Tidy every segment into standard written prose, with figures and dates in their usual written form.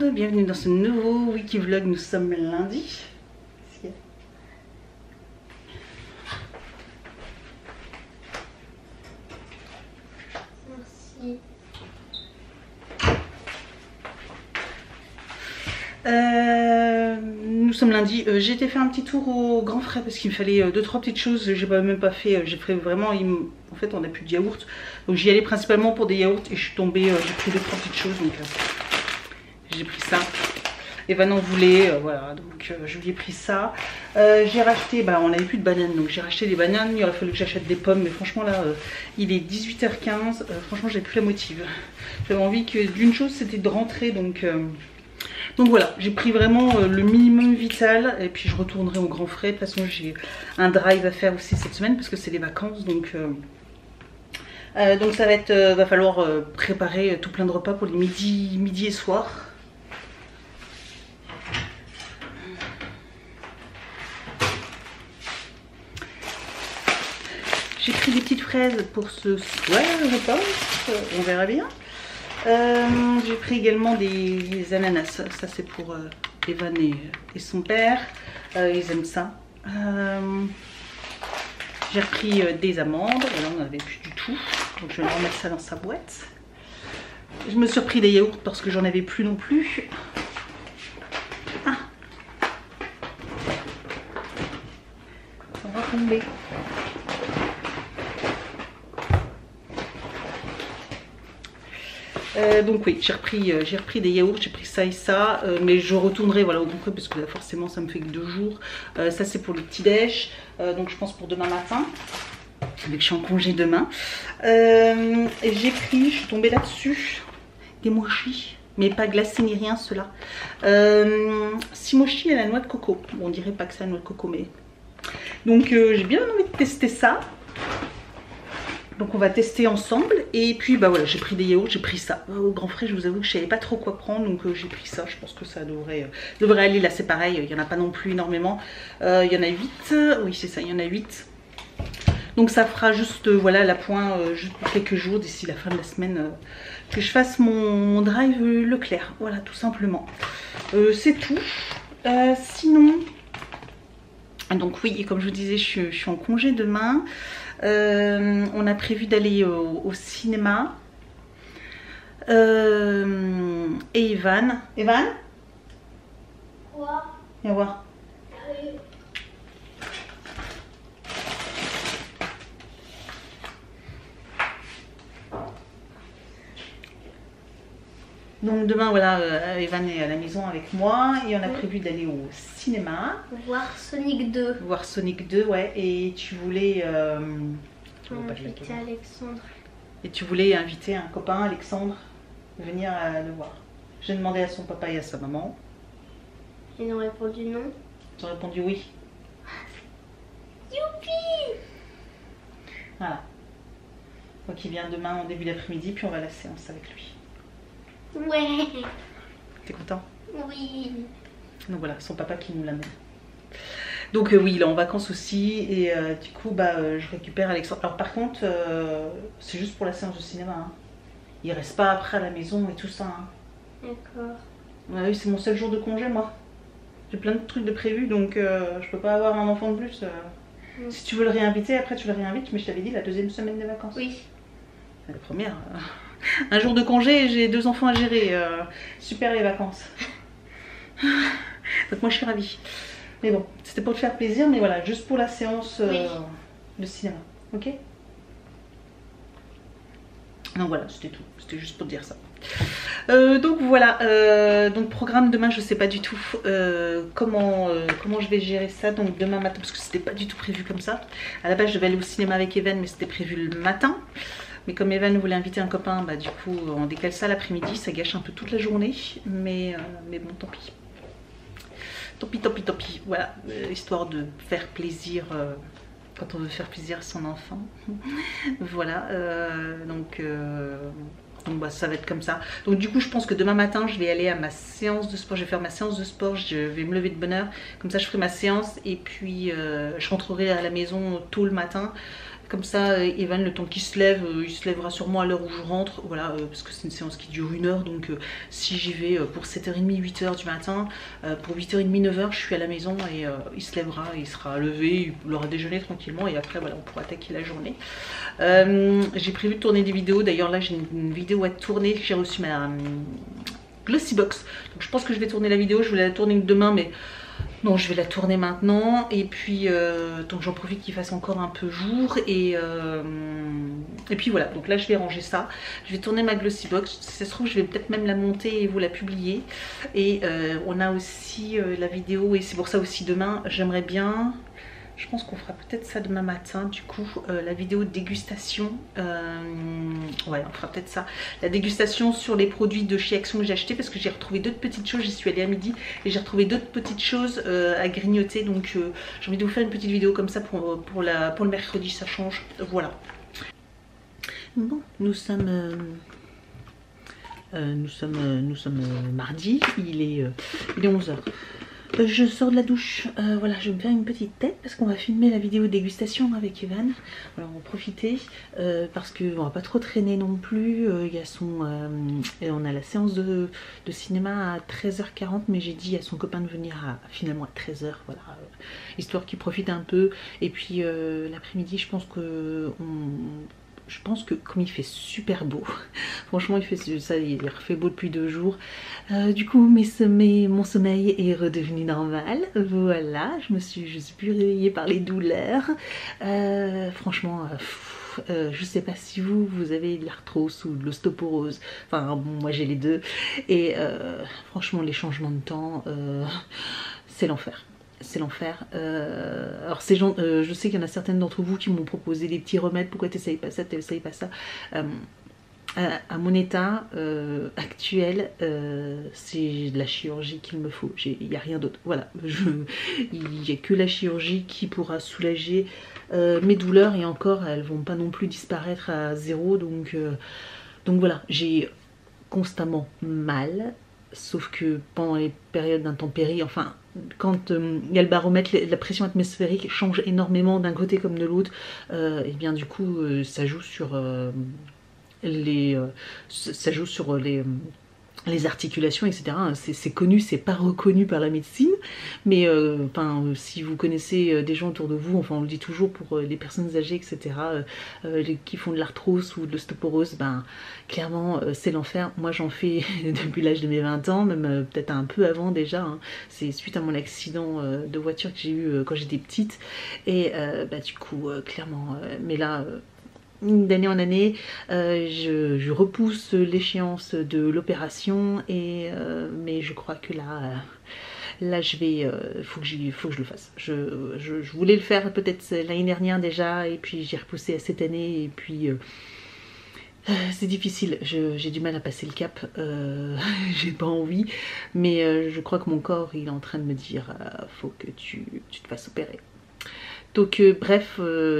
monde, bienvenue dans ce nouveau Wikivlog, nous sommes lundi. Merci. Nous sommes lundi, j'ai été faire un petit tour au Grand Frais parce qu'il me fallait 2-3 petites choses, j'ai même pas fait, j'ai fait vraiment, en fait on n'a plus de yaourt, donc j'y allais principalement pour des yaourts et je suis tombée, j'ai pris 2-3 petites choses, donc j'ai pris ça. Evan en voulait, voilà, donc je lui ai pris ça. J'ai racheté, on n'avait plus de bananes, donc j'ai racheté des bananes. Il aurait fallu que j'achète des pommes, mais franchement là, il est 18h15, franchement j'ai plus la motive. J'avais envie d'une chose, c'était de rentrer, donc voilà, j'ai pris vraiment le minimum vital, et puis je retournerai au Grand Frais. De toute façon j'ai un drive à faire aussi cette semaine, parce que c'est les vacances, donc ça va être, va falloir préparer tout plein de repas pour les midi et soir. J'ai pris des petites fraises pour ce soir, je pense, on verra bien. J'ai pris également des ananas, ça c'est pour Evan et son père, ils aiment ça. J'ai repris des amandes, là on n'en avait plus du tout, donc je vais remettre ça dans sa boîte. Je me suis repris des yaourts parce que j'en avais plus non plus. Ah, ça va tomber. Donc oui, j'ai repris des yaourts, j'ai pris ça et ça, mais je retournerai voilà, au Grand Frais parce que là forcément ça me fait que 2 jours. Ça c'est pour le petit déj, donc je pense pour demain matin, vu que je suis en congé demain. Et j'ai pris, je suis tombée là-dessus, des mochis, mais pas glacés ni rien ceux-là. 6 mochis à la noix de coco, bon, on dirait pas que c'est la noix de coco, mais... Donc j'ai bien envie de tester ça. Donc on va tester ensemble, et puis voilà, j'ai pris des yaourts, j'ai pris ça. Au Grand Frais, je vous avoue que je savais pas trop quoi prendre, donc j'ai pris ça. Je pense que ça devrait aller. Là c'est pareil, il n'y en a pas non plus énormément. Il y en a 8, oui c'est ça, il y en a 8. Donc ça fera juste voilà l'appoint juste pour quelques jours d'ici la fin de la semaine, que je fasse mon drive Leclerc. Voilà, tout simplement. C'est tout. Sinon, donc oui, comme je vous disais, je suis en congé demain. On a prévu d'aller au cinéma. Et Evan. Evan? Quoi? Viens voir. Donc demain, voilà, Evan est à la maison avec moi et on a prévu d'aller au cinéma. Voir Sonic 2. Voir Sonic 2, ouais. Et tu voulais... Inviter Alexandre. Et tu voulais inviter un copain, Alexandre, venir le voir. J'ai demandé à son papa et à sa maman. Ils ont répondu non. Ils ont répondu oui. Youpi! Voilà. Donc il vient demain en début d'après-midi, puis on va à la séance avec lui. Ouais. T'es content? Oui. Donc voilà, son papa qui nous l'amène. Donc oui, il est en vacances aussi, et du coup je récupère Alexandre. Alors par contre, c'est juste pour la séance de cinéma, hein. Il reste pas après à la maison et tout ça, hein. D'accord. Ouais, oui, c'est mon seul jour de congé, moi. J'ai plein de trucs de prévus, donc je peux pas avoir un enfant de plus. Si tu veux le réinviter, après tu le réinvites, mais je t'avais dit la 2e semaine de vacances. Oui. La première. Un jour de congé, j'ai 2 enfants à gérer. Super les vacances. Donc moi je suis ravie. Mais bon, c'était pour te faire plaisir, mais voilà, juste pour la séance de cinéma. Ok? Donc voilà, c'était tout. C'était juste pour te dire ça. Donc voilà, donc programme demain, je sais pas du tout comment je vais gérer ça. Donc demain matin, parce que c'était pas du tout prévu comme ça. À la base, je devais aller au cinéma avec Evan, mais c'était prévu le matin. Mais comme Evan voulait inviter un copain, du coup, on décale ça l'après-midi. Ça gâche un peu toute la journée, mais bon, tant pis. Tant pis, voilà, histoire de faire plaisir quand on veut faire plaisir à son enfant. Voilà, donc ça va être comme ça. Donc du coup, je pense que demain matin, je vais aller à ma séance de sport. Je vais faire ma séance de sport, je vais me lever de bonne heure. Comme ça, je ferai ma séance et puis je rentrerai à la maison tôt le matin. Comme ça, Evan, le temps qu'il se lève, il se lèvera sûrement à l'heure où je rentre. Voilà, parce que c'est une séance qui dure 1 heure. Donc si j'y vais pour 7h30, 8h du matin, pour 8h30, 9h, je suis à la maison et il se lèvera, il sera levé, il aura déjeuné tranquillement. Et après, voilà, on pourra attaquer la journée. J'ai prévu de tourner des vidéos. D'ailleurs, là, j'ai une vidéo à tourner. J'ai reçu ma Glossy Box. Donc je pense que je vais tourner la vidéo. Je voulais la tourner demain, mais... non, je vais la tourner maintenant et puis donc j'en profite qu'il fasse encore un peu jour et puis voilà, donc là je vais ranger ça, je vais tourner ma Glossy Box, si ça se trouve je vais peut-être même la monter et vous la publier et on a aussi la vidéo et c'est pour ça aussi demain j'aimerais bien... Je pense qu'on fera peut-être ça demain matin, du coup, la vidéo de dégustation. Ouais, on fera peut-être ça. La dégustation sur les produits de chez Action que j'ai acheté parce que j'ai retrouvé d'autres petites choses. J'y suis allée à midi et j'ai retrouvé d'autres petites choses à grignoter. Donc, j'ai envie de vous faire une petite vidéo comme ça pour le mercredi, ça change. Voilà. Bon, nous sommes mardi, il est 11h. Je sors de la douche, voilà, je vais me faire une petite tête parce qu'on va filmer la vidéo dégustation avec Evan. Voilà, on va en profiter parce qu'on va pas trop traîner non plus. Il y a on a la séance de cinéma à 13h40, mais j'ai dit à son copain de venir finalement à 13h, voilà, histoire qu'il profite un peu. Et puis l'après-midi, je pense que comme il fait super beau, franchement il fait ça, il refait beau depuis 2 jours. Du coup mon sommeil est redevenu normal. Voilà, je suis plus réveillée par les douleurs. Franchement, je sais pas si vous avez de l'arthrose ou de l'ostéoporose. Enfin bon, moi j'ai les deux. Et franchement les changements de temps, c'est l'enfer. C'est l'enfer. Alors ces gens, je sais qu'il y en a certaines d'entre vous qui m'ont proposé des petits remèdes. Pourquoi t'essayes pas ça, t'essayes pas ça. À mon état actuel, c'est de la chirurgie qu'il me faut. Il n'y a rien d'autre. Voilà. Il n'y a que la chirurgie qui pourra soulager mes douleurs. Et encore, elles vont pas non plus disparaître à zéro. Donc voilà, j'ai constamment mal. Sauf que pendant les périodes d'intempéries, enfin, quand il y a le baromètre, la pression atmosphérique change énormément d'un côté comme de l'autre, et bien du coup, ça joue sur les articulations, etc. C'est connu, c'est pas reconnu par la médecine, mais si vous connaissez des gens autour de vous, enfin on le dit toujours pour les personnes âgées, etc., qui font de l'arthrose ou de l'ostéoporose, clairement c'est l'enfer. Moi j'en fais depuis l'âge de mes 20 ans, même peut-être un peu avant déjà, hein. C'est suite à mon accident de voiture que j'ai eu quand j'étais petite, et du coup clairement, mais là... d'année en année, je repousse l'échéance de l'opération mais je crois que là je vais, faut que je le fasse. Je voulais le faire peut-être l'année dernière déjà et puis j'ai repoussé à cette année et puis c'est difficile. J'ai du mal à passer le cap. J'ai pas envie, mais je crois que mon corps il est en train de me dire faut que tu te fasses opérer. Donc bref,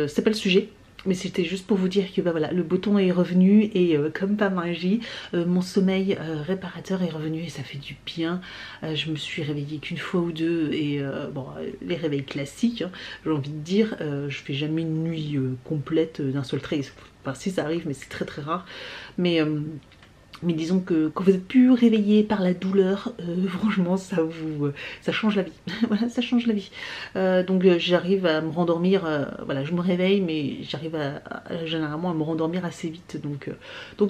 c'est pas le sujet. Mais c'était juste pour vous dire que voilà, le beau temps est revenu et comme par magie, mon sommeil réparateur est revenu et ça fait du bien. Je me suis réveillée qu'une fois ou deux et bon, les réveils classiques, hein, j'ai envie de dire, je fais jamais une nuit complète d'un seul trait. Enfin si ça arrive, mais c'est très très rare. Mais disons que quand vous êtes plus réveillé par la douleur, franchement ça change la vie. Voilà, ça change la vie. Donc j'arrive à me rendormir, voilà, je me réveille mais j'arrive généralement à me rendormir assez vite. Donc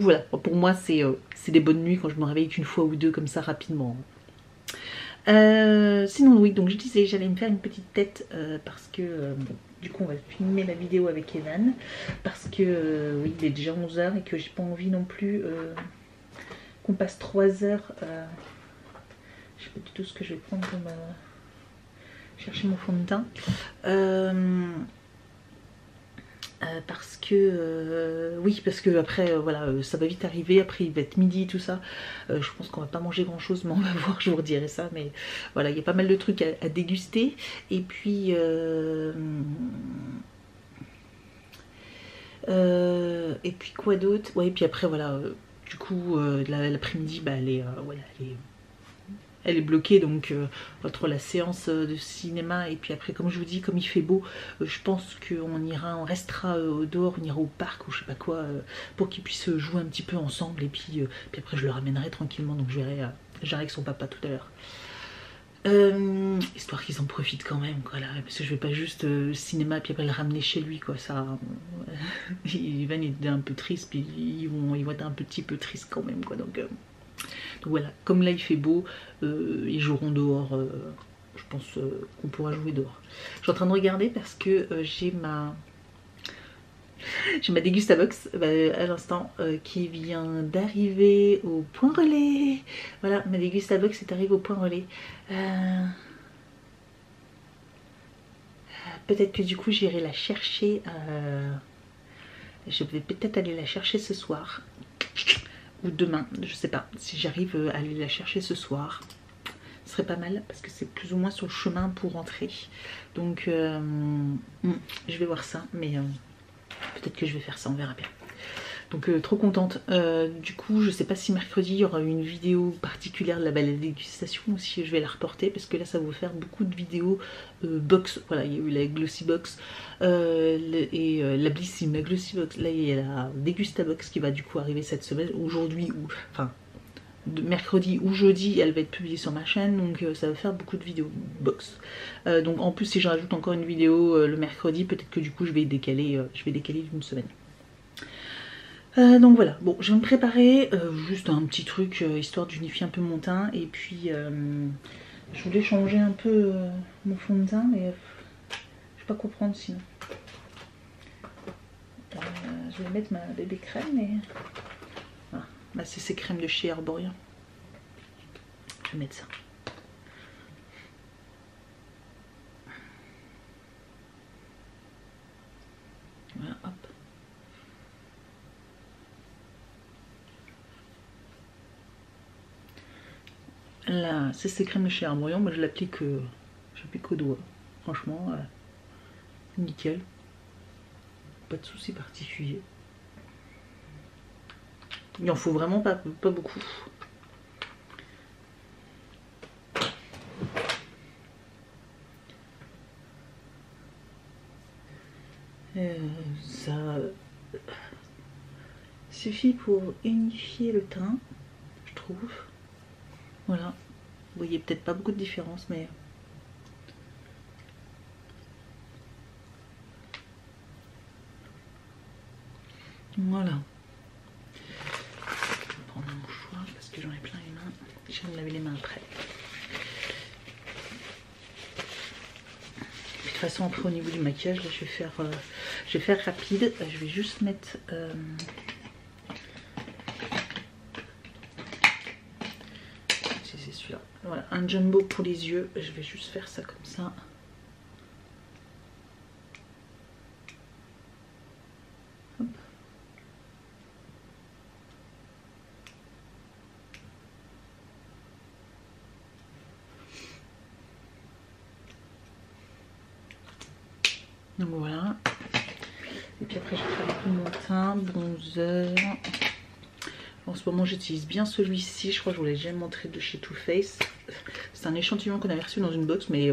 voilà, pour moi c'est des bonnes nuits quand je me réveille qu'une fois ou deux comme ça rapidement. Sinon oui, donc je disais j'allais me faire une petite tête parce que du coup on va filmer la vidéo avec Evan parce que oui il est déjà 11h et que j'ai pas envie non plus qu'on passe 3 heures. Je sais pas du tout ce que je vais prendre pour chercher mon fond de teint. Parce que oui, parce que après voilà, ça va vite arriver. Après il va être midi tout ça. Je pense qu'on va pas manger grand chose, mais on va voir, je vous redirai ça. Mais voilà, il y a pas mal de trucs à déguster. Et puis quoi d'autre? Ouais, et puis après voilà. Du coup, l'après-midi, voilà, elle est bloquée, donc entre la séance de cinéma et puis après, comme je vous dis, comme il fait beau, je pense on restera dehors, on ira au parc ou je sais pas quoi, pour qu'ils puissent jouer un petit peu ensemble, et puis après je le ramènerai tranquillement, donc je verrai avec son papa tout à l'heure. Histoire qu'ils en profitent quand même, quoi, là, parce que je vais pas juste cinéma puis après le ramener chez lui, quoi, ça il va être un peu triste, puis ils vont être un petit peu tristes quand même, quoi, donc voilà, comme là il fait beau, ils joueront dehors, je pense qu'on pourra jouer dehors. Je suis en train de regarder parce que j'ai ma Dégustabox à l'instant qui vient d'arriver au point relais. Voilà, ma Dégustabox est arrivée au point relais. Peut-être que du coup j'irai la chercher. Je vais peut-être aller la chercher ce soir. Ou demain, je sais pas. Si j'arrive à aller la chercher ce soir, ce serait pas mal parce que c'est plus ou moins sur le chemin pour rentrer. Donc je vais voir ça, mais peut-être que je vais faire ça, on verra bien. Donc trop contente. Du coup, je sais pas si mercredi il y aura une vidéo particulière de la balade dégustation ou si je vais la reporter, parce que là ça va vous faire beaucoup de vidéos box. Voilà, il y a eu la Glossy Box et la Blissim, la Glossy Box. Là il y a la Dégustabox qui va du coup arriver cette semaine, aujourd'hui, ou enfin mercredi ou jeudi, elle va être publiée sur ma chaîne, donc ça va faire beaucoup de vidéos box. Donc en plus si je rajoute encore une vidéo le mercredi, peut-être que du coup je vais décaler d'une semaine. Donc voilà, bon, je vais me préparer, juste un petit truc histoire d'unifier un peu mon teint, et puis je voulais changer un peu mon fond de teint, mais je vais pas comprendre sinon. Je vais mettre ma bébé crème, mais voilà, bah, c'est ces crèmes de chez Herborian. Je vais mettre ça. Voilà, hop. Là, c'est ces crèmes de chez Herborian, moi je l'applique au doigt. Franchement, nickel. Pas de soucis particuliers. Il en faut vraiment pas beaucoup. Ça suffit pour unifier le teint, je trouve. Voilà, vous voyez peut-être pas beaucoup de différence, mais voilà. Je vais prendre un mouchoir parce que j'en ai plein les mains. Je vais me laver les mains après. De toute façon, après au niveau du maquillage, là, je vais faire rapide. Je vais juste mettre c'est celui-là. Voilà, un jumbo pour les yeux. Je vais juste faire ça comme ça. Hop. Donc voilà. Et puis après je vais faire un peu mon teint, bronzer. En ce moment j'utilise bien celui-ci, je crois que je vous l'ai déjà montré, de chez Too Faced. C'est un échantillon qu'on avait reçu dans une box, mais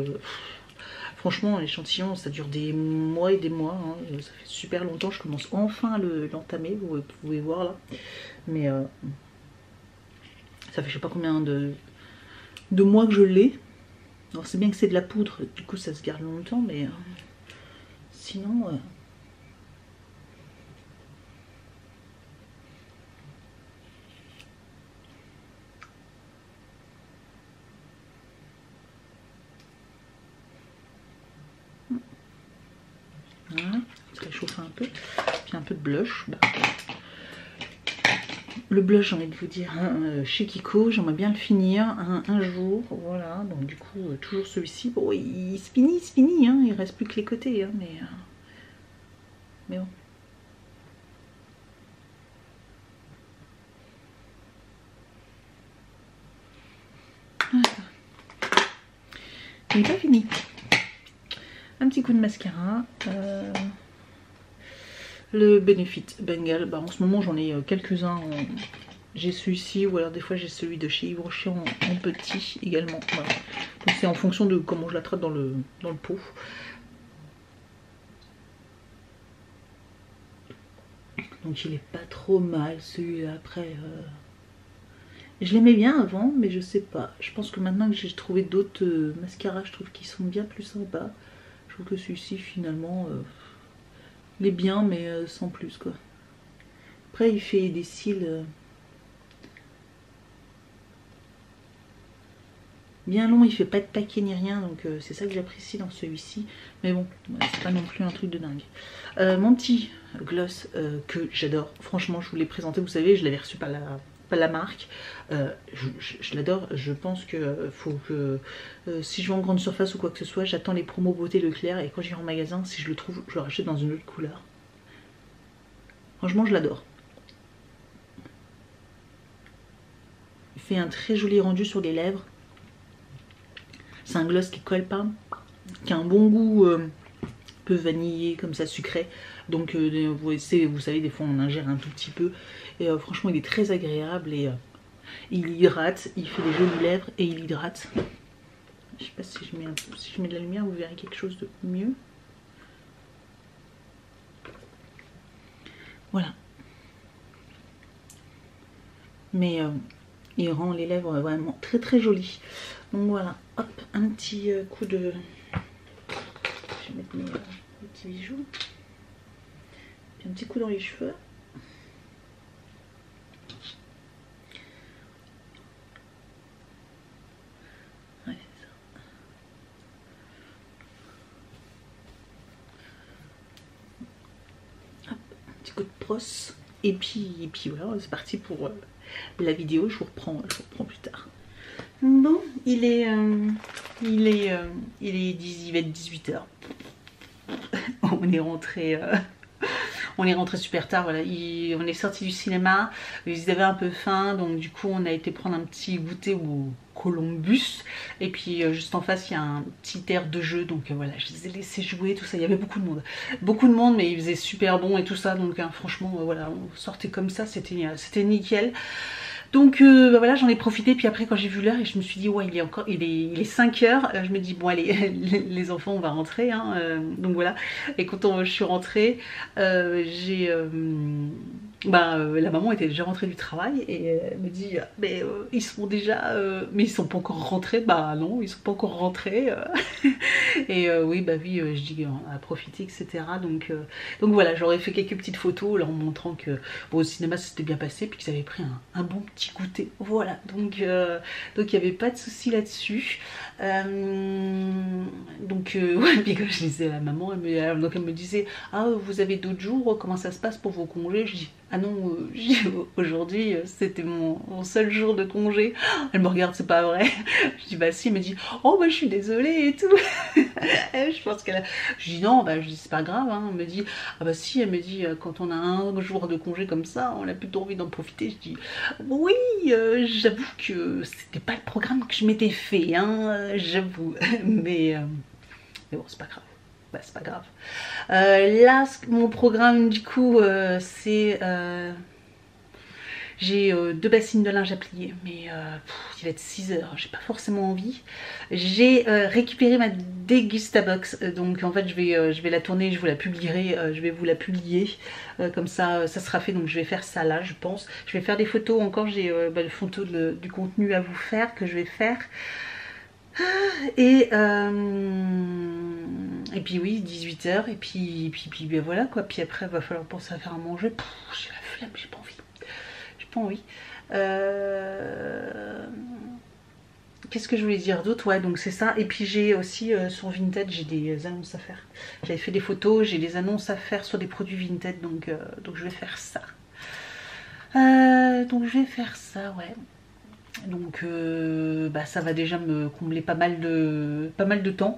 franchement l'échantillon ça dure des mois et des mois, hein. Ça fait super longtemps, je commence enfin à l'entamer, vous pouvez voir là. Mais ça fait je sais pas combien de mois que je l'ai. Alors c'est bien que c'est de la poudre, du coup ça se garde longtemps, mais sinon... Voilà, ça réchauffe un peu. Puis un peu de blush. Bah, le blush, j'ai envie de vous dire, hein, chez Kiko, j'aimerais bien le finir un jour. Voilà, donc du coup, toujours celui-ci. Bon, il se finit, hein, il reste plus que les côtés, hein, mais bon. Voilà. Il n'est pas fini. Un petit coup de mascara. Le Benefit Bengal. Bah, en ce moment, j'en ai quelques-uns J'ai celui-ci ou alors des fois j'ai celui de chez Yves Rocher en petit également. Voilà. Donc c'est en fonction de comment je la traite dans le pot. Donc il est pas trop mal celui-là. Après je l'aimais bien avant, mais je sais pas. Je pense que maintenant que j'ai trouvé d'autres mascaras, je trouve qu'ils sont bien plus sympas. Je trouve que celui-ci finalement il est bien, mais sans plus quoi. Après il fait des cils bien long, il fait pas de taquet ni rien, donc c'est ça que j'apprécie dans celui-ci. Mais bon, c'est pas non plus un truc de dingue. Mon petit gloss que j'adore, franchement je vous l'ai présenté, vous savez, je l'avais reçu par la marque. Je l'adore, je pense que faut que si je vais en grande surface ou quoi que ce soit, j'attends les promos beauté Leclerc et quand j'irai en magasin, si je le trouve, je le rachète dans une autre couleur. Franchement je l'adore. Il fait un très joli rendu sur les lèvres. C'est un gloss qui colle pas, qui a un bon goût un peu vanillé, comme ça, sucré. Donc vous savez, des fois on ingère un tout petit peu. Et franchement il est très agréable et il hydrate, il fait des jolies lèvres et il hydrate. Je sais pas si je mets de la lumière, vous verrez quelque chose de mieux. Voilà. Mais il rend les lèvres vraiment très très jolies. Donc voilà, hop, un petit coup de... Je vais mettre mes petits bijoux. Puis un petit coup dans les cheveux. Ouais, c'est ça. Hop, un petit coup de brosse. Et puis voilà, c'est parti pour la vidéo. Je vous reprends plus tard. Bon, il va être 18 h. On est rentré super tard, voilà. On est sorti du cinéma, ils avaient un peu faim, donc du coup on a été prendre un petit goûter au Columbus. Et puis juste en face il y a un petit air de jeu, donc voilà, je les ai laissés jouer, tout ça. Il y avait beaucoup de monde, mais il faisait super bon et tout ça, donc franchement voilà, on sortait comme ça, c'était nickel. Donc bah voilà, j'en ai profité, puis après quand j'ai vu l'heure et je me suis dit ouais, il est 5 h, je me dis bon allez les enfants on va rentrer hein, donc voilà. Et quand je suis rentrée, la maman était déjà rentrée du travail et elle me dit mais ils sont déjà mais ils sont pas encore rentrés. Bah non, ils sont pas encore rentrés. Et oui bah oui, je dis on a profité etc. Donc voilà, j'aurais fait quelques petites photos leur montrant que bon, au cinéma c'était bien passé, puis qu'ils avaient pris un bon petit goûter. Voilà, donc il n'y avait pas de souci là-dessus. Ouais, puis quand je disais à la maman, elle me disait ah vous avez d'autres jours, comment ça se passe pour vos congés? Je dis ah non, aujourd'hui c'était mon seul jour de congé. Elle me regarde, c'est pas vrai. Je dis bah si, elle me dit oh bah je suis désolée et tout. Je pense qu'elle a... Je dis non, bah je dis c'est pas grave hein. Elle me dit ah bah si, elle me dit quand on a un jour de congé comme ça, on a plutôt envie d'en profiter. Je dis oui, j'avoue que c'était pas le programme que je m'étais fait hein, j'avoue. Mais bon c'est pas grave. Bah, c'est pas grave. Là, mon programme du coup, c'est... j'ai 2 bassines de linge à plier, mais il va être 6 h, j'ai pas forcément envie. J'ai récupéré ma Degustabox, donc en fait je vais la tourner, je vous la publierai, je vais vous la publier, comme ça ça sera fait, donc je vais faire ça là je pense. Je vais faire des photos encore, j'ai le photo du contenu à vous faire, que je vais faire. Et puis oui, 18 h, et puis ben voilà quoi. Puis après il va falloir penser à faire à manger. J'ai la flemme, j'ai pas envie. J'ai pas envie. Qu'est-ce que je voulais dire d'autre? Ouais, donc c'est ça. Et puis j'ai aussi sur Vinted, j'ai des annonces à faire. J'avais fait des photos, j'ai des annonces à faire sur des produits Vinted, donc je vais faire ça. Donc je vais faire ça, ouais. Donc bah, ça va déjà me combler pas mal de temps.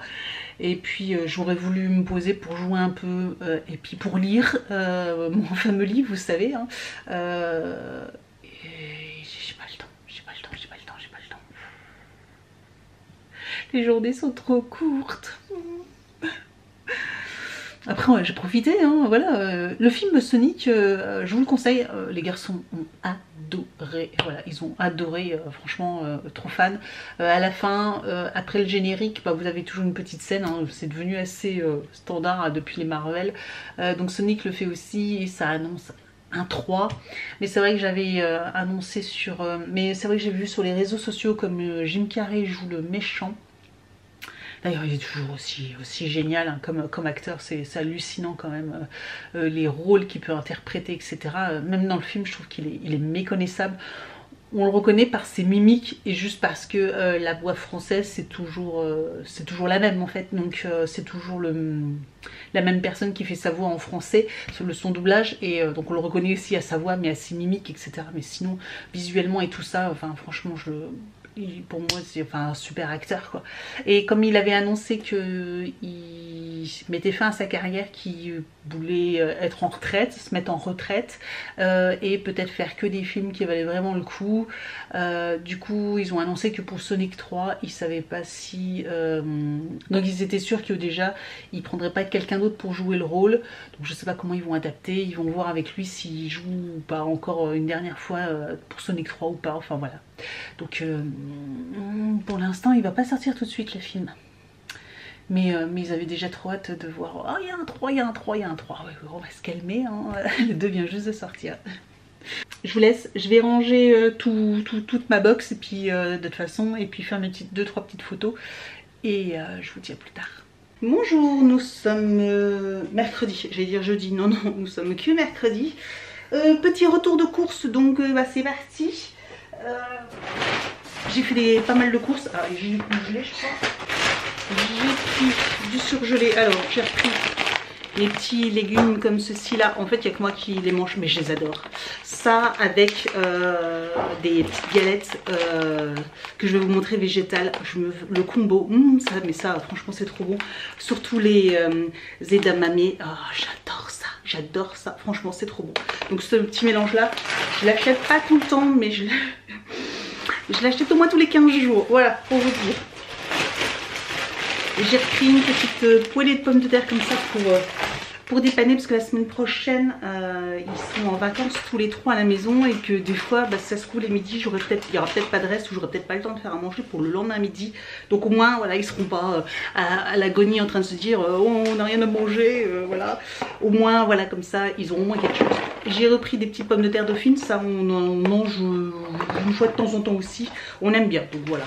Et puis j'aurais voulu me poser pour jouer un peu et puis pour lire mon fameux livre, vous savez hein. Et j'ai pas le temps. Les journées sont trop courtes. Après ouais, j'ai profité hein, voilà. Le film Sonic, je vous le conseille, les garçons ont adoré. Voilà, ils ont adoré, franchement, trop fan. À la fin, après le générique, bah, vous avez toujours une petite scène, hein, c'est devenu assez standard depuis les Marvel. Donc Sonic le fait aussi et ça annonce un 3, mais c'est vrai que j'avais annoncé sur... mais c'est vrai que j'ai vu sur les réseaux sociaux comme Jim Carrey joue le méchant. D'ailleurs il est toujours aussi génial hein, comme acteur, c'est hallucinant quand même les rôles qu'il peut interpréter, etc. Même dans le film je trouve qu'il est méconnaissable. On le reconnaît par ses mimiques et juste parce que la voix française c'est toujours la même en fait, donc c'est toujours la même personne qui fait sa voix en français sur le son doublage et donc on le reconnaît aussi à sa voix mais à ses mimiques, etc. Mais sinon visuellement et tout ça, enfin franchement pour moi c'est un super acteur quoi. Et comme il avait annoncé qu'il mettait fin à sa carrière, qu'il voulait être en retraite, se mettre en retraite et peut-être faire que des films qui valaient vraiment le coup, du coup ils ont annoncé que pour Sonic 3 ils savaient pas si donc ils étaient sûrs que déjà ils prendraient pas quelqu'un d'autre pour jouer le rôle, donc je sais pas comment ils vont adapter, ils vont voir avec lui s'il joue ou pas encore une dernière fois pour Sonic 3 ou pas, enfin voilà. Donc pour l'instant il va pas sortir tout de suite le film, mais ils avaient déjà trop hâte de voir. Oh il y a un 3, il y a un 3, il y a un 3, ouais, on va se calmer hein. Le 2 vient juste de sortir. Je vous laisse, je vais ranger toute ma box et puis de toute façon, et puis faire mes 2-3 petites photos et je vous dis à plus tard. Bonjour, nous sommes mercredi, j'allais dire jeudi, non nous sommes que mercredi. Petit retour de course, donc bah, c'est parti. J'ai fait pas mal de courses. Ah, j'ai du congelé, je crois. J'ai pris du surgelé. Alors, j'ai repris les petits légumes comme ceci là. En fait, il n'y a que moi qui les mange, mais je les adore. Ça avec des petites galettes que je vais vous montrer végétales. Le combo, ça, mais ça, franchement, c'est trop bon. Surtout les edamame. Oh, j'adore ça. J'adore ça. Franchement, c'est trop bon. Donc, ce petit mélange là, je l'achète pas tout le temps, mais je l'achète au moins tous les 15 jours. Voilà, pour vous dire. J'ai repris une petite poêlée de pommes de terre comme ça pour dépanner, parce que la semaine prochaine ils sont en vacances tous les trois à la maison et que des fois bah, ça se roule les midis, il y aura peut-être pas de reste ou j'aurai peut-être pas le temps de faire à manger pour le lendemain midi. Donc au moins voilà, ils seront pas à l'agonie en train de se dire oh, on n'a rien à manger, voilà. Au moins voilà, comme ça ils auront au moins quelque chose. J'ai repris des petites pommes de terre dauphine, ça on en mange une fois de temps en temps aussi, on aime bien, donc voilà.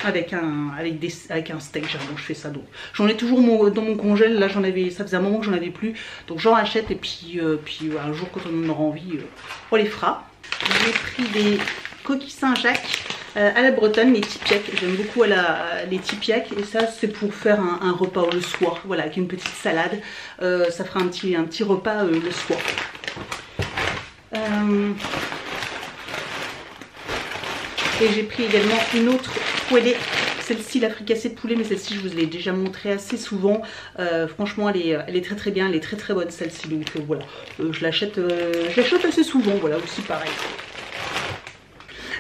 Avec un steak, je fais ça. Donc j'en ai toujours dans mon congèle, là j'en avais, ça faisait un moment que j'en avais plus, donc j'en achète et puis un jour quand on en aura envie, on les fera. J'ai pris des coquilles Saint-Jacques à la bretonne, les tipiaques, j'aime beaucoup les tipiaques et ça c'est pour faire un repas le soir, voilà, avec une petite salade, ça fera un petit repas le soir. Et j'ai pris également une autre poêlée, celle-ci la fricassée de poulet, mais celle-ci je vous l'ai déjà montré assez souvent. Franchement elle est très très bien, elle est très très bonne celle-ci, donc voilà, je l'achète assez souvent, voilà, aussi pareil.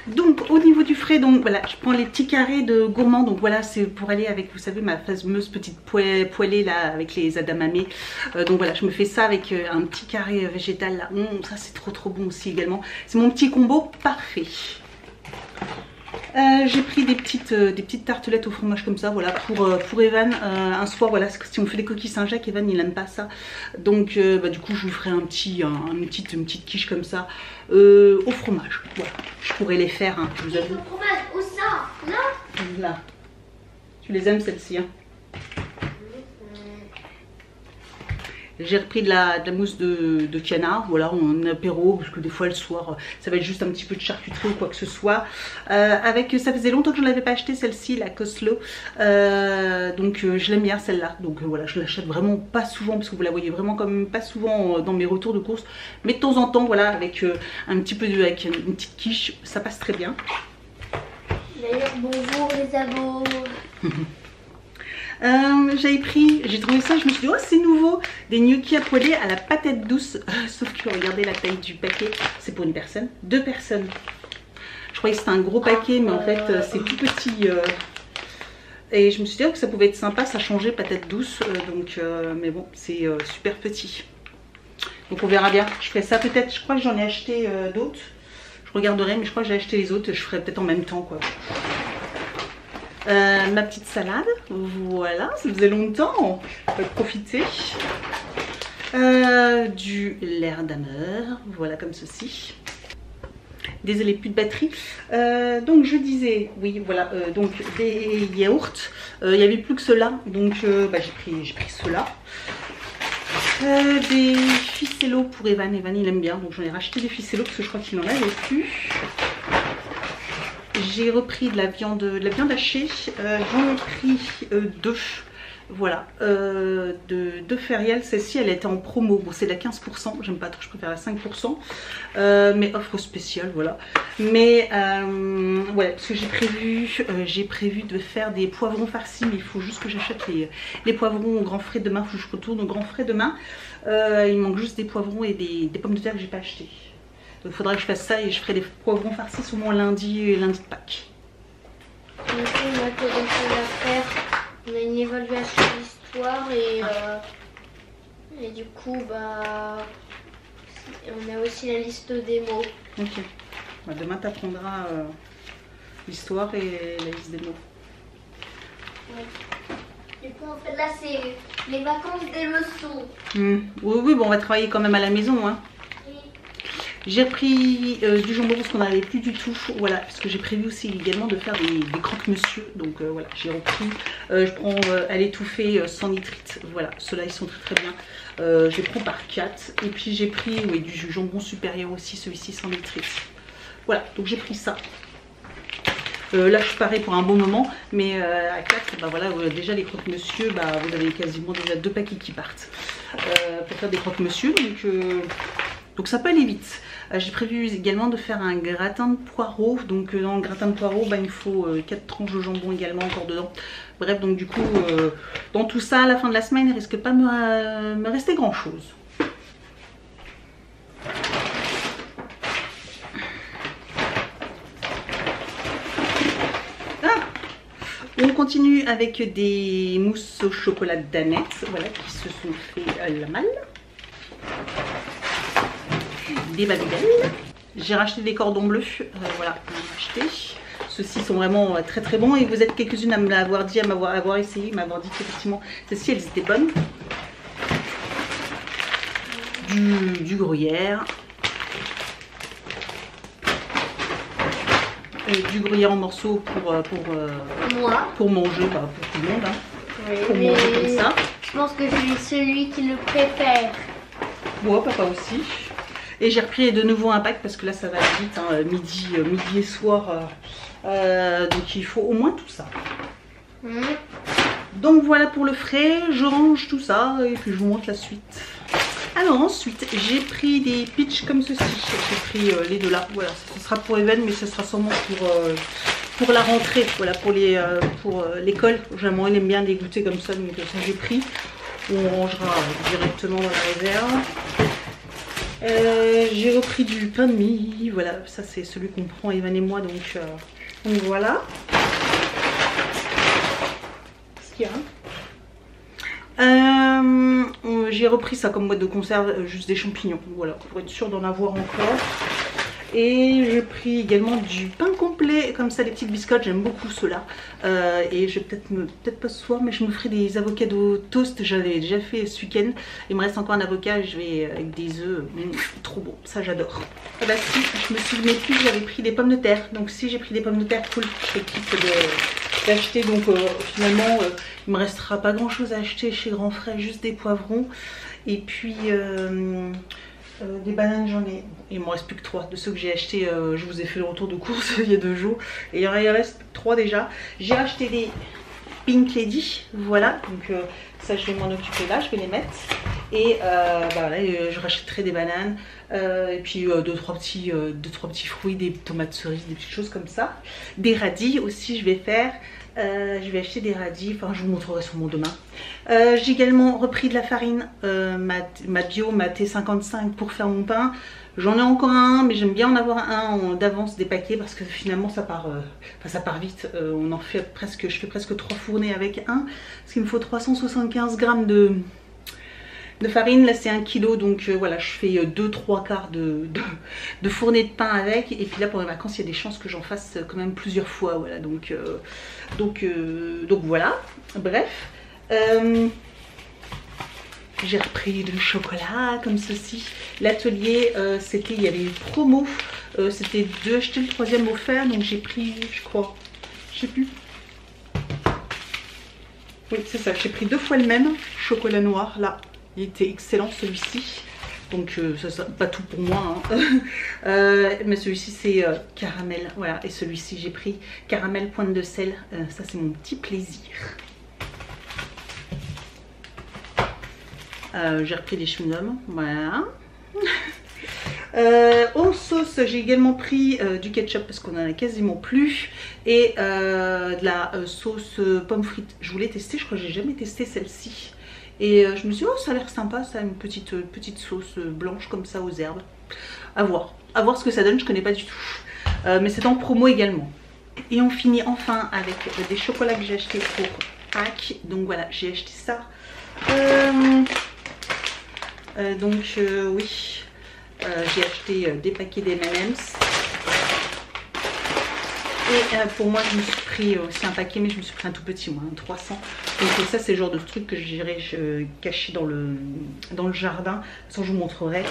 Donc au niveau du frais, donc voilà, je prends les petits carrés de gourmand, donc voilà, c'est pour aller avec, vous savez, ma fameuse petite poêlée là avec les edamame. Donc voilà, je me fais ça avec un petit carré végétal là, ça c'est trop bon aussi également, c'est mon petit combo parfait. J'ai pris des petites tartelettes au fromage comme ça, voilà, pour Evan, un soir, voilà, si on fait des coquilles Saint-Jacques, Evan il aime pas ça, donc bah, du coup je lui ferai une petite quiche comme ça, au fromage, voilà, je pourrais les faire, hein, je vous avoue. Au fromage, où ça? Là, tu les aimes celles-ci, hein. J'ai repris de la mousse de canard, voilà, en apéro, parce que des fois le soir, ça va être juste un petit peu de charcuterie ou quoi que ce soit. Ça faisait longtemps que je ne l'avais pas acheté, celle-ci, la Coslo. Donc je l'aime bien celle-là. Donc voilà, je l'achète vraiment pas souvent, parce que vous la voyez vraiment quand même pas souvent dans mes retours de course. Mais de temps en temps, voilà, avec avec une petite quiche, ça passe très bien. D'ailleurs, bonjour les abos. J'ai trouvé ça, je me suis dit oh c'est nouveau, des gnocchis à poêler à la patate douce, sauf que regardez la taille du paquet, c'est pour une personne, 2 personnes. Je croyais que c'était un gros paquet mais en fait c'est tout petit, et je me suis dit que ça pouvait être sympa, ça changeait patate douce, donc mais bon c'est super petit. Donc on verra bien, je ferai ça peut-être, je crois que j'en ai acheté d'autres. Je regarderai, mais je crois que j'ai acheté les autres, je ferai peut-être en même temps quoi. Ma petite salade, voilà, ça faisait longtemps, on va profiter. Du lait d'amer, voilà comme ceci. Désolée, plus de batterie. Donc je disais, oui voilà, donc des yaourts. Il n'y avait plus que cela, donc j'ai pris cela. Des ficellos pour Evan, il aime bien, donc j'en ai racheté des ficellos parce que je crois qu'il n'en avait plus. J'ai repris de la viande hachée, j'en ai pris deux. Voilà, de Ferial, celle-ci elle était en promo, bon c'est de la 15%, j'aime pas trop, je préfère la 5%, mais offre spéciale, voilà. Mais ouais, parce que j'ai prévu de faire des poivrons farcis, mais il faut juste que j'achète les poivrons au grand frais demain, il faut que je retourne au grand frais demain. Il manque juste des poivrons et des pommes de terre que j'ai pas acheté. Donc il faudra que je fasse ça et je ferai des poivrons farcis au moins lundi de Pâques. Du coup, on a quelque chose à faire. On a une évaluation d'histoire et du coup, on a aussi la liste des mots. Ok. Demain, tu apprendras l'histoire et la liste des mots. Ouais. Du coup, en fait, là, c'est les vacances des leçons. Oui, bon, on va travailler quand même à la maison, hein. J'ai pris du jambon parce qu'on n'avait plus du tout, voilà, parce que j'ai prévu aussi également de faire des croque-monsieur, donc voilà, j'ai repris, je prends à l'étouffée sans nitrite, voilà, ceux-là ils sont très bien, je les prends par 4, et puis j'ai pris du jambon supérieur aussi, celui-ci sans nitrite, voilà, donc j'ai pris ça. Là je suis pareil pour un bon moment, mais à 4, voilà, déjà les croque-monsieur, vous avez quasiment déjà 2 paquets qui partent pour faire des croque-monsieur, donc ça peut aller vite. J'ai prévu également de faire un gratin de poireaux. Donc dans le gratin de poireaux, il me faut 4 tranches de jambon également encore dedans. Bref, donc du coup, dans tout ça, à la fin de la semaine, il ne risque pas de me rester grand chose. On continue avec des mousses au chocolat d'Annette, voilà, qui se sont fait la malle. Des babybel. J'ai racheté des cordons bleus, voilà, on a acheté. Ceux-ci sont vraiment très très bons et vous êtes quelques-unes à me l'avoir dit, à m'avoir essayé, m'avoir dit qu'effectivement celles-ci elles étaient bonnes. Du gruyère. Du gruyère en morceaux pour manger, pour tout le monde, hein. Oui, pour manger comme ça. Je pense que je suis celui qui le préfère. Moi, papa aussi. Et j'ai repris de nouveau un pack parce que là ça va vite, hein, midi et soir, donc il faut au moins tout ça. Donc voilà pour le frais, je range tout ça et puis je vous montre la suite. Alors ensuite j'ai pris des pitchs comme ceci, j'ai pris les deux là, voilà, ce sera pour Evan mais ce sera sûrement pour la rentrée, voilà, pour l'école. Généralement il aime bien les goûter comme ça, donc ça j'ai pris, on rangera directement dans la réserve. J'ai repris du pain de mie, voilà, ça c'est celui qu'on prend Evan et moi, donc voilà. Qu'est-ce qu'il y a ? J'ai repris ça comme boîte de conserve, juste des champignons, voilà, pour être sûr d'en avoir encore. Et j'ai pris également du pain complet, comme ça, des petites biscottes, j'aime beaucoup ceux-là. Et je vais peut-être pas ce soir, mais je me ferai des avocados toast, j'avais déjà fait ce week-end. Il me reste encore un avocat, je vais avec des œufs, trop bon, ça j'adore. Ah bah si, je me souvenais plus, j'avais pris des pommes de terre, donc si j'ai pris des pommes de terre, cool, je serai quitte d'acheter, donc finalement il me restera pas grand chose à acheter chez Grand Frais, juste des poivrons. Et puis... des bananes j'en ai, il m'en reste plus que 3 de ceux que j'ai achetés, je vous ai fait le retour de course il y a 2 jours et il en reste 3 déjà. J'ai acheté des Pink Lady, voilà, donc ça je vais m'en occuper là, je vais les mettre et voilà, je rachèterai des bananes et puis 2-3 petits fruits, des tomates cerises, des petites choses comme ça, des radis aussi je vais faire. Je vais acheter des radis, enfin je vous montrerai sûrement demain. J'ai également repris de la farine, ma bio, ma T55 pour faire mon pain. J'en ai encore un, mais j'aime bien en avoir un d'avance des paquets parce que finalement ça part vite. On en fait je fais presque 3 fournées avec un, parce qu'il me faut 375 grammes de de farine. Là c'est 1 kg, donc voilà, je fais 2-3 quarts de fournée de pain avec. Et puis là pour les vacances, il y a des chances que j'en fasse quand même plusieurs fois. Voilà, donc voilà. Bref. J'ai repris du chocolat comme ceci. L'atelier, c'était, il y avait une promo. C'était 2 achetés, le 3e offert. Donc j'ai pris, je crois, je sais plus. Oui, c'est ça, j'ai pris 2 fois le même chocolat noir. Là, il était excellent celui-ci. Donc ça, pas tout pour moi, hein. Mais celui-ci c'est caramel. Voilà, et celui-ci j'ai pris caramel pointe de sel. Ça c'est mon petit plaisir. J'ai repris des chewing-gums, voilà. En sauce, j'ai également pris du ketchup parce qu'on en a quasiment plus. Et de la sauce pomme frite. Je voulais tester, je crois que j'ai jamais testé celle-ci. Et je me suis dit, oh ça a l'air sympa, ça, une petite sauce blanche comme ça aux herbes. À voir ce que ça donne, je connais pas du tout. Mais c'est en promo également. Et on finit enfin avec des chocolats que j'ai achetés pour Pâques. Donc voilà, j'ai acheté ça. Oui, j'ai acheté des paquets d'M&M's. Et pour moi, je me suis pris aussi un paquet, mais je me suis pris un tout petit, moi, un 300. Donc ça, c'est le genre de truc que j'irai cacher dans le jardin. De toute façon, je vous montrerai.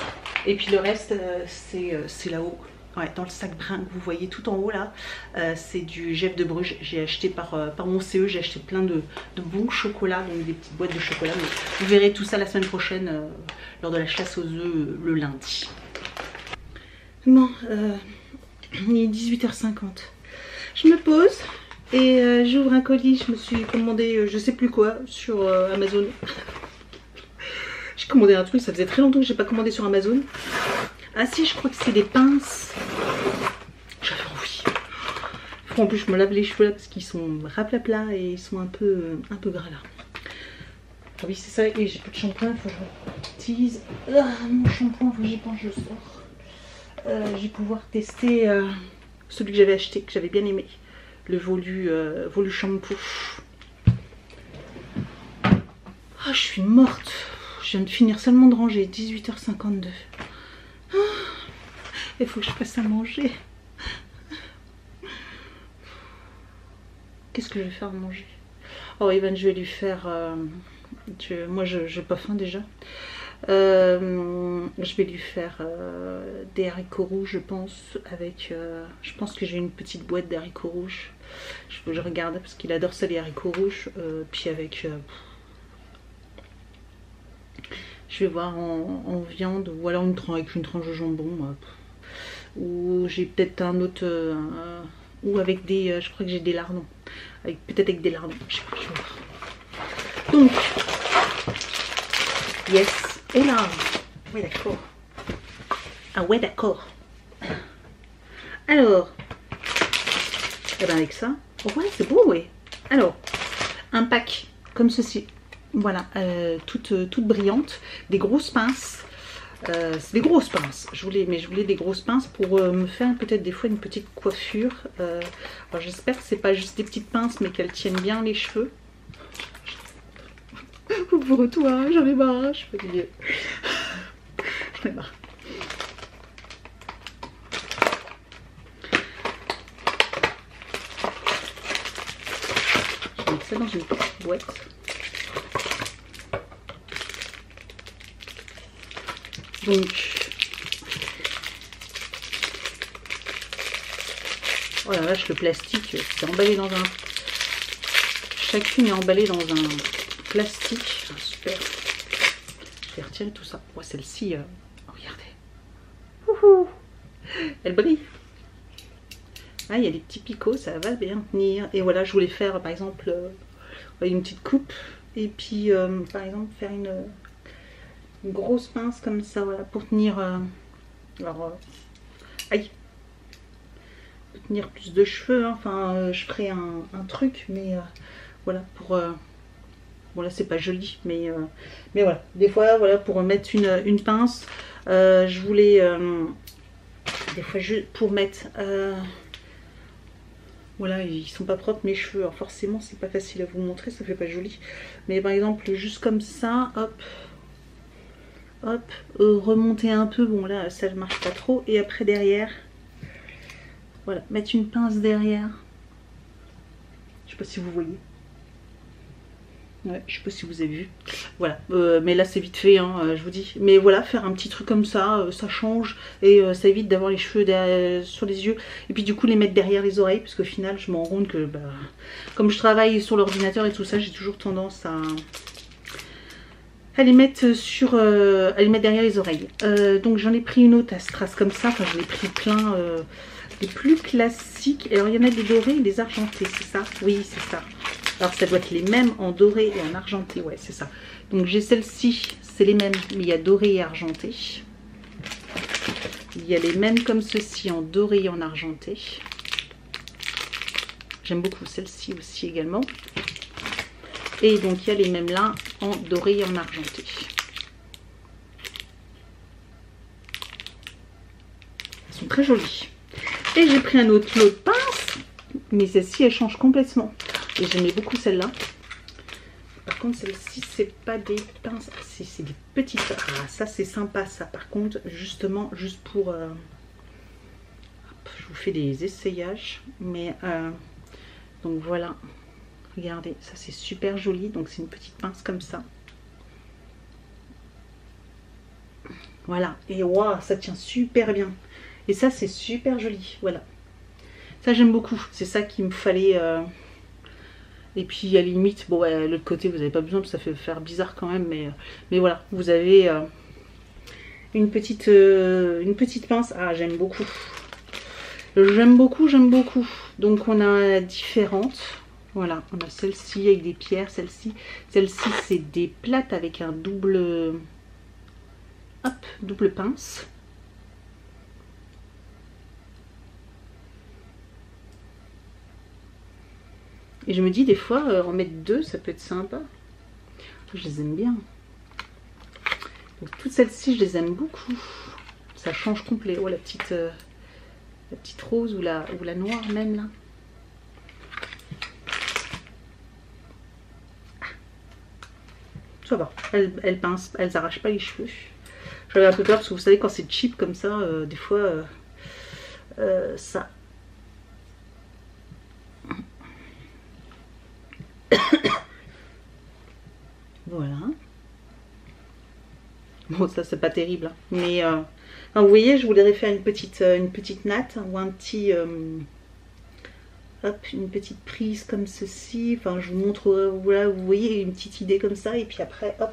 Et puis le reste, c'est là-haut. Ouais, dans le sac brun que vous voyez tout en haut là, c'est du Jeff de Bruges. J'ai acheté par mon CE, j'ai acheté plein de bons chocolats, donc des petites boîtes de chocolat. Mais vous verrez tout ça la semaine prochaine lors de la chasse aux œufs le lundi. Bon, il est 18h50. Je me pose et j'ouvre un colis. Je me suis commandé je sais plus quoi sur Amazon. J'ai commandé un truc, ça faisait très longtemps que j'ai pas commandé sur Amazon. Ah si, je crois que c'est des pinces. J'avais envie. En plus, je me lave les cheveux là parce qu'ils sont raplapla et ils sont un peu gras là. Ah oui, c'est ça. Et j'ai plus de shampoing, il faut que je utilise mon shampoing, faut que j'y pense, je sors. Je vais pouvoir tester celui que j'avais acheté, que j'avais bien aimé. Le Volu shampoo. Ah, je suis morte. Je viens de finir seulement de ranger, 18h52. Il faut que je fasse à manger. Qu'est-ce que je vais faire à manger? Oh Evan, je vais lui faire... moi j'ai pas faim déjà. Je vais lui faire des haricots rouges, je pense. Avec... je pense que j'ai une petite boîte d'haricots rouges. Je regarde parce qu'il adore ça les haricots rouges. Puis avec... je vais voir en viande ou alors avec une tranche de jambon. Ou j'ai peut-être un autre... ou avec des... je crois que j'ai des lardons. Peut-être avec des lardons. Je sais pas, je vais voir. Donc... Yes. Oh là. Ouais d'accord. Ah ouais d'accord. Alors... Eh ben avec ça... Oh ouais c'est beau ouais. Alors... Un pack comme ceci. Voilà. Toutes brillantes. Des grosses pinces. C'est des grosses pinces, je voulais des grosses pinces pour me faire peut-être des fois une petite coiffure. Alors j'espère que c'est pas juste des petites pinces mais qu'elles tiennent bien les cheveux. Ouvre-toi, j'en ai marre, je suis fatiguée. J'en ai marre. Je vais mettre ça dans une petite boîte. Donc, oh la vache, le plastique, c'est emballé dans un... Chacune est emballée dans un plastique. Ah, super. Je vais retirer tout ça. Oh, celle-ci, oh, regardez. Ouhou. Elle brille. Ah, il y a des petits picots, ça va bien tenir. Et voilà, je voulais faire, par exemple, une petite coupe. Et puis, par exemple, faire une grosse pince comme ça, voilà, pour tenir aïe, pour tenir plus de cheveux, hein. Enfin je ferai un truc, mais voilà, pour bon là c'est pas joli, mais voilà, des fois voilà, pour mettre une pince, je voulais des fois pour mettre voilà, ils sont pas propres mes cheveux, alors forcément c'est pas facile à vous montrer, ça fait pas joli, mais par exemple juste comme ça, hop. hop, remonter un peu, bon là ça ne marche pas trop, et après derrière, voilà, mettre une pince derrière, je sais pas si vous voyez, ouais, je sais pas si vous avez vu, voilà, mais là c'est vite fait, hein, je vous dis, mais voilà, faire un petit truc comme ça, ça change, et ça évite d'avoir les cheveux derrière, sur les yeux, et puis du coup les mettre derrière les oreilles, parce qu'au final je me rends compte que, bah, comme je travaille sur l'ordinateur et tout ça, j'ai toujours tendance à les mettre sur, à les mettre derrière les oreilles. Donc j'en ai pris une autre à strass comme ça, enfin j'en ai pris plein, des plus classiques. Alors il y en a des dorés et des argentés, c'est ça? Oui, c'est ça. Alors ça doit être les mêmes en doré et en argenté, ouais c'est ça. Donc j'ai celle-ci, c'est les mêmes, mais il y a doré et argenté. Il y a les mêmes comme ceci en doré et en argenté. J'aime beaucoup celle-ci aussi également. Et donc il y a les mêmes là en doré et en argenté. Elles sont très jolies. Et j'ai pris un autre lot de pinces. Mais celle-ci elle change complètement. Et j'aimais beaucoup celle-là. Par contre celle-ci c'est pas des pinces. C'est des petites. Ah ça c'est sympa ça. Par contre justement juste pour... hop, je vous fais des essayages. Mais donc voilà. Regardez, ça c'est super joli, donc c'est une petite pince comme ça. Voilà, et waouh, ça tient super bien. Et ça c'est super joli, voilà. Ça j'aime beaucoup, c'est ça qu'il me fallait. Et puis à la limite, bon ouais, l'autre côté vous n'avez pas besoin, parce que ça fait faire bizarre quand même, mais voilà, vous avez une petite pince. Ah j'aime beaucoup. J'aime beaucoup, j'aime beaucoup. Donc on a différentes. Voilà, on a celle-ci avec des pierres, celle-ci c'est des plates avec un double, hop, double pince. Et je me dis des fois, en mettre deux, ça peut être sympa. Je les aime bien. Donc toutes celles-ci, je les aime beaucoup. Ça change complet. Oh la petite rose ou la noire même là. Ça va, elles pincent, elles arrachent pas les cheveux. J'avais un peu peur parce que vous savez quand c'est cheap comme ça, des fois ça. Voilà. Bon ça c'est pas terrible, hein. Mais vous voyez, je voulais faire une petite natte ou un petit hop, une petite prise comme ceci. Enfin, je vous montre, voilà, vous voyez, une petite idée comme ça. Et puis après, hop,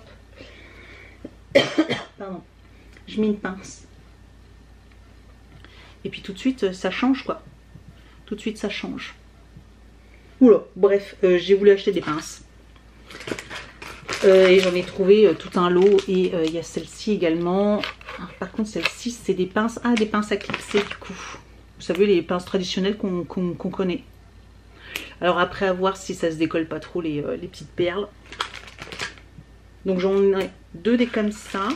pardon, je mets une pince. Et puis tout de suite, ça change, quoi. Tout de suite, ça change. Oula, bref, j'ai voulu acheter des pinces. Et j'en ai trouvé tout un lot. Et il y a celle-ci également. Par contre, celle-ci, c'est des pinces. Ah, des pinces à clipser, du coup. Vous savez, les pinces traditionnelles qu'on connaît. Alors après, à voir si ça se décolle pas trop les petites perles. Donc j'en ai deux des comme ça.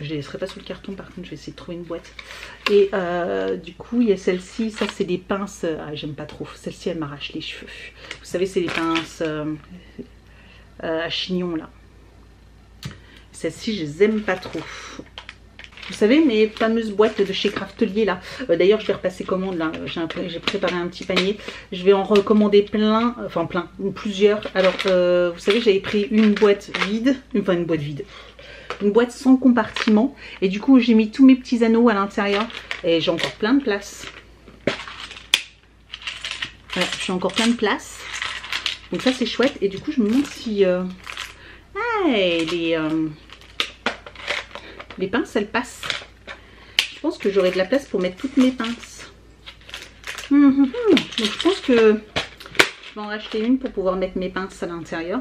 Je les laisserai pas sous le carton, par contre je vais essayer de trouver une boîte. Et du coup il y a celle-ci, ça c'est des pinces, ah, j'aime pas trop, celle-ci elle m'arrache les cheveux. Vous savez c'est des pinces à chignon là. Celles-ci je les aime pas trop. Vous savez mes fameuses boîtes de chez Craftelier là. D'ailleurs je vais repasser commande là. J'ai préparé un petit panier. Je vais en recommander plein, enfin plein, plusieurs. Alors vous savez j'avais pris une boîte vide, enfin une boîte vide. Une boîte sans compartiment. Et du coup j'ai mis tous mes petits anneaux à l'intérieur. Et j'ai encore plein de place. Voilà, j'ai encore plein de place. Donc ça c'est chouette. Et du coup je me demande si les pinces elles passent. Je pense que j'aurai de la place pour mettre toutes mes pinces. Donc je pense que je vais en racheter une pour pouvoir mettre mes pinces à l'intérieur.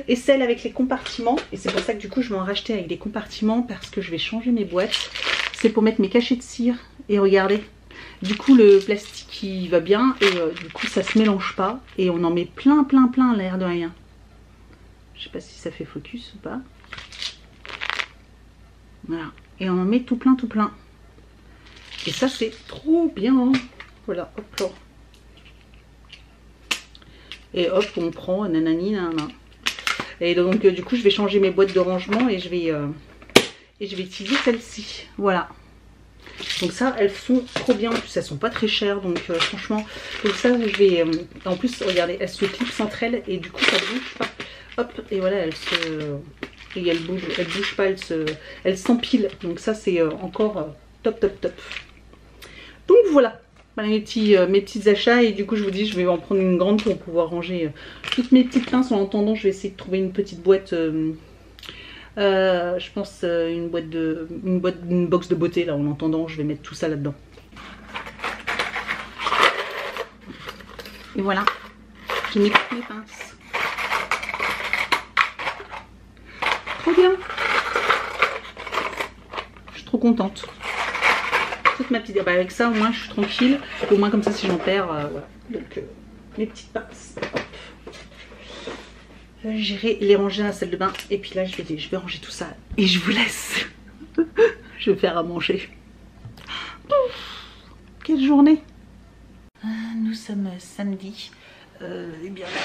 Et celle avec les compartiments. Et c'est pour ça que du coup je vais en racheter avec des compartiments. Parce que je vais changer mes boîtes. C'est pour mettre mes cachets de cire. Et regardez. Du coup le plastique il va bien. Et du coup ça se mélange pas. Et on en met plein à l'air de rien. Je sais pas si ça fait focus ou pas. Voilà. Et on en met tout plein. Et ça c'est trop bien. Voilà, hop là. Et hop, on prend nanani nanana. Et donc du coup je vais changer mes boîtes de rangement et je vais utiliser celle-ci. Voilà. Donc ça, elles sont trop bien. En plus, elles sont pas très chères. Donc franchement, donc ça, je vais... en plus, regardez, elles se clipsent entre elles. Et du coup, ça bouge pas. Hop, et voilà, elles se... Et elles bougent pas, elles s'empilent. Donc ça, c'est encore top, top, top. Donc voilà. Voilà mes petits achats. Et du coup, je vous dis, je vais en prendre une grande pour pouvoir ranger toutes mes petites pinces. En attendant, je vais essayer de trouver une petite boîte... je pense une box de beauté là. En attendant, je vais mettre tout ça là-dedans. Et voilà, j'ai mis toutes mes pinces. Trop bien. Je suis trop contente. Toute ma petite... Bah, avec ça, au moins, je suis tranquille. Au moins, comme ça, si j'en perds, voilà. Donc, mes petites pinces. J'irai les ranger dans la salle de bain et puis là je vais ranger tout ça et je vous laisse. Je vais faire à manger. Quelle journée. Nous sommes samedi. Et bien là,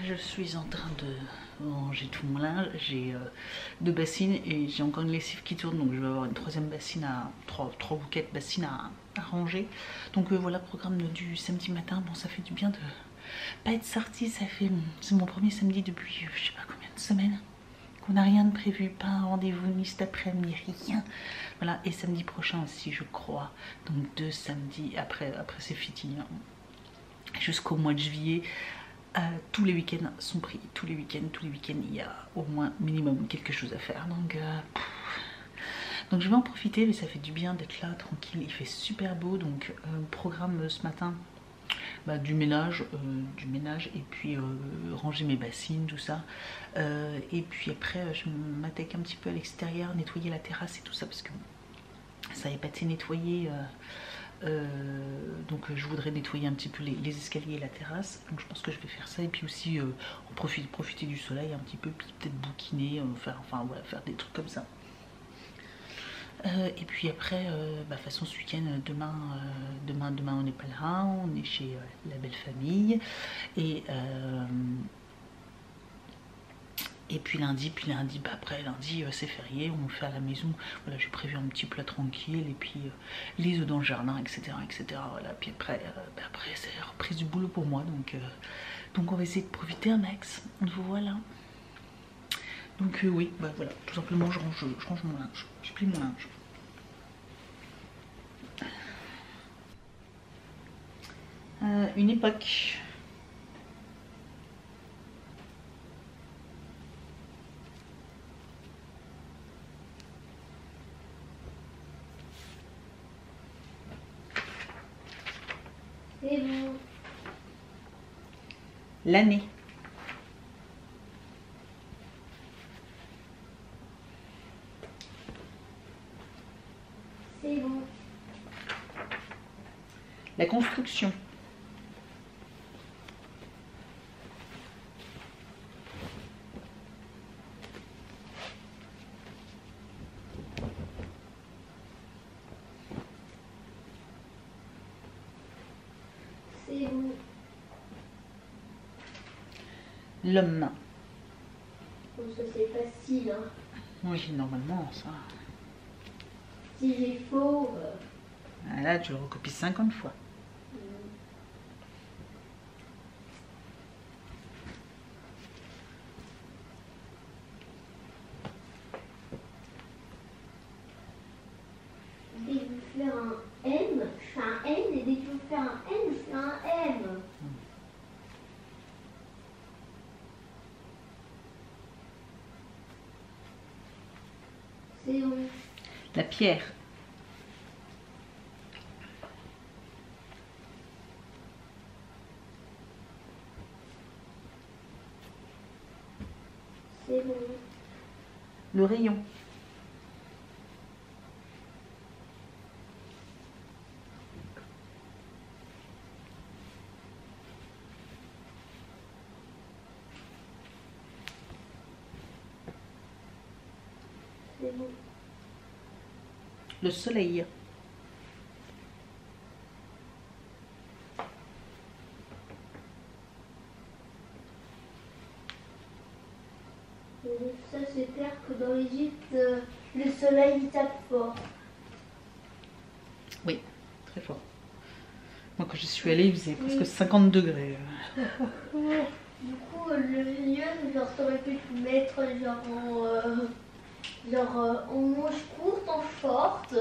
je suis en train de ranger tout mon linge. J'ai 2 bassines et j'ai encore une lessive qui tourne, donc je vais avoir une 3e bassine à 3 ou 4 bassines à ranger. Donc voilà, programme du samedi matin. Bon, ça fait du bien de pas être sorti. C'est mon premier samedi depuis je sais pas combien de semaines qu'on n'a rien de prévu, pas un rendez-vous ni cet après-midi, rien. Voilà, et samedi prochain aussi je crois, donc 2 samedis après c'est fini hein. Jusqu'au mois de juillet. Tous les week-ends sont pris, tous les week-ends il y a au moins minimum quelque chose à faire, donc je vais en profiter. Mais ça fait du bien d'être là tranquille, il fait super beau. Donc programme ce matin, du ménage et puis ranger mes bassines, tout ça, et puis après je m'attaque un petit peu à l'extérieur, nettoyer la terrasse et tout ça parce que ça n'avait pas été nettoyé, donc je voudrais nettoyer un petit peu les escaliers et la terrasse. Donc je pense que je vais faire ça et puis aussi profiter du soleil un petit peu, puis peut-être bouquiner, faire des trucs comme ça. Et puis après, de toute façon ce week-end, demain on n'est pas là, on est chez la belle famille. Et puis lundi, après lundi c'est férié, on fait à la maison. Voilà, j'ai prévu un petit plat tranquille et puis les œufs dans le jardin, etc. Voilà, puis après c'est la reprise du boulot pour moi, donc on va essayer de profiter un max. Voilà. Donc oui, voilà, tout simplement je range mon linge, je plie mon linge. Une époque. C'est bon. L'année. C'est bon. La construction. C'est bon. L'homme. Bon, ça c'est facile, hein. Oui, normalement ça. Si j'ai faux, Là tu le recopies 50 fois. dès que je veux faire un M, je fais un N, et dès que je veux faire un N, je fais un M. C'est bon. La pierre. C'est bon. Le rayon. C'est bon. Le soleil. que dans l'Égypte, le soleil il tape fort. Oui, très fort. Moi quand je suis allée il faisait presque 50 degrés. Ouais. Du coup, le milieu, genre, t'aurais pu te mettre en manche courte, en short.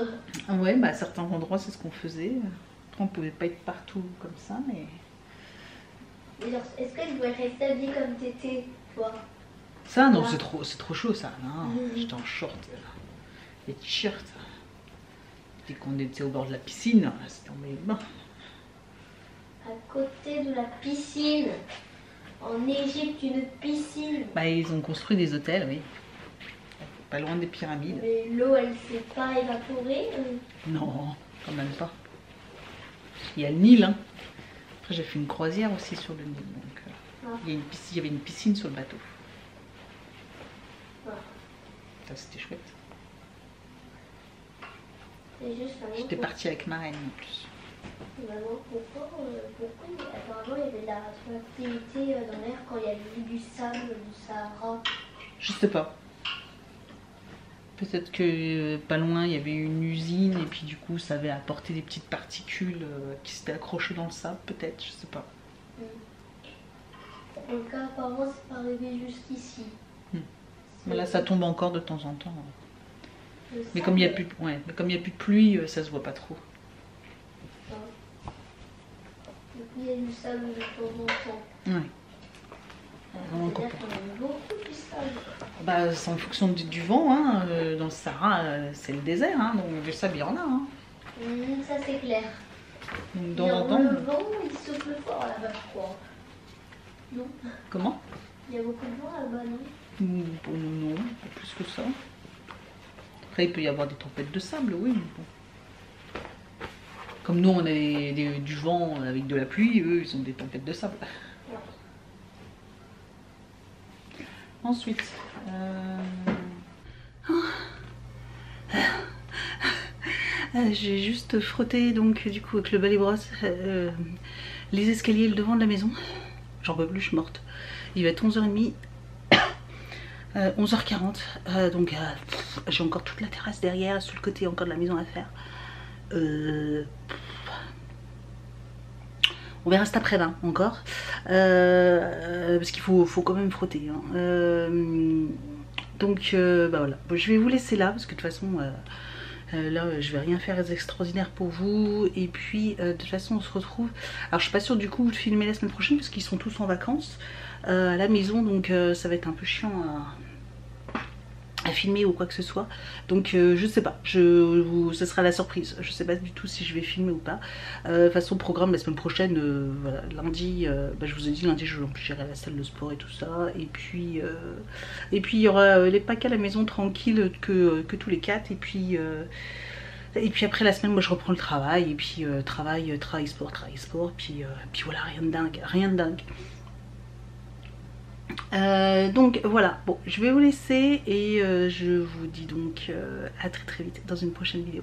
Ah ouais, bah à certains endroits c'est ce qu'on faisait. Après, on pouvait pas être partout comme ça, mais... Et genre, est-ce que je pourrais rester habillée comme t'étais, toi? Ça non, Là. c'est trop chaud ça. Non, j'étais en short, les t-shirts. Dès qu'on était au bord de la piscine, c'était en maillot de bain. À côté de la piscine. En Égypte, une piscine. Bah ils ont construit des hôtels, oui. Pas loin des pyramides. Mais l'eau, elle s'est pas évaporée. Non, quand même pas. Il y a le Nil, hein. Après j'ai fait une croisière aussi sur le Nil, donc il y avait une piscine sur le bateau. Ça c'était chouette. J'étais partie avec ma reine en plus. Maman, pourquoi apparemment il y avait de la radioactivité dans l'air quand il y avait eu du sable du Sahara? Je sais pas. Peut-être que pas loin il y avait une usine et puis du coup ça avait apporté des petites particules qui s'étaient accrochées dans le sable, peut-être, je sais pas. En tout cas, apparemment c'est pas arrivé jusqu'ici. Mais là ça tombe encore de temps en temps. Mais comme il n'y a plus de pluie, ça se voit pas trop. Il y a du sable de temps en temps. Ouais. C'est-à-dire qu'on a beaucoup de sable. Bah, c'est en fonction du vent, hein. Dans le Sahara, c'est le désert, hein, donc du sable il y en a. Hein. Ça c'est clair. Donc dans temps. Le vent, il souffle fort là-bas, je crois. Non? Comment? Il y a beaucoup de vent là-bas, non? Non, pas plus que ça. Après, il peut y avoir des tempêtes de sable, oui. Mais bon. Comme nous, on a du vent avec de la pluie, eux, ils ont des tempêtes de sable. Ouais. Ensuite, j'ai juste frotté donc du coup avec le balai brosse les escaliers le devant de la maison. J'en peux plus, je suis morte. Il va être 11h30. 11h40, donc j'ai encore toute la terrasse derrière, sur le côté encore de la maison à faire. On verra cet après-midi encore, parce qu'il faut quand même frotter. Hein. Donc bah voilà, bon, je vais vous laisser là, parce que de toute façon, là je vais rien faire d'extraordinaire pour vous. Et puis de toute façon on se retrouve, alors je suis pas sûre du coup de filmer la semaine prochaine, parce qu'ils sont tous en vacances à la maison, donc ça va être un peu chiant à filmer ou quoi que ce soit. Donc je sais pas, ce sera la surprise. Je sais pas du tout si je vais filmer ou pas. De toute façon, programme la semaine prochaine, voilà, lundi, bah, je vous ai dit lundi j'irai à la salle de sport et tout ça. Et puis il y aura les packs à la maison tranquille que tous les 4. Et puis après la semaine, moi je reprends le travail. Et puis travail, sport. Puis voilà, rien de dingue. Donc voilà, bon, je vais vous laisser et je vous dis donc à très vite dans une prochaine vidéo.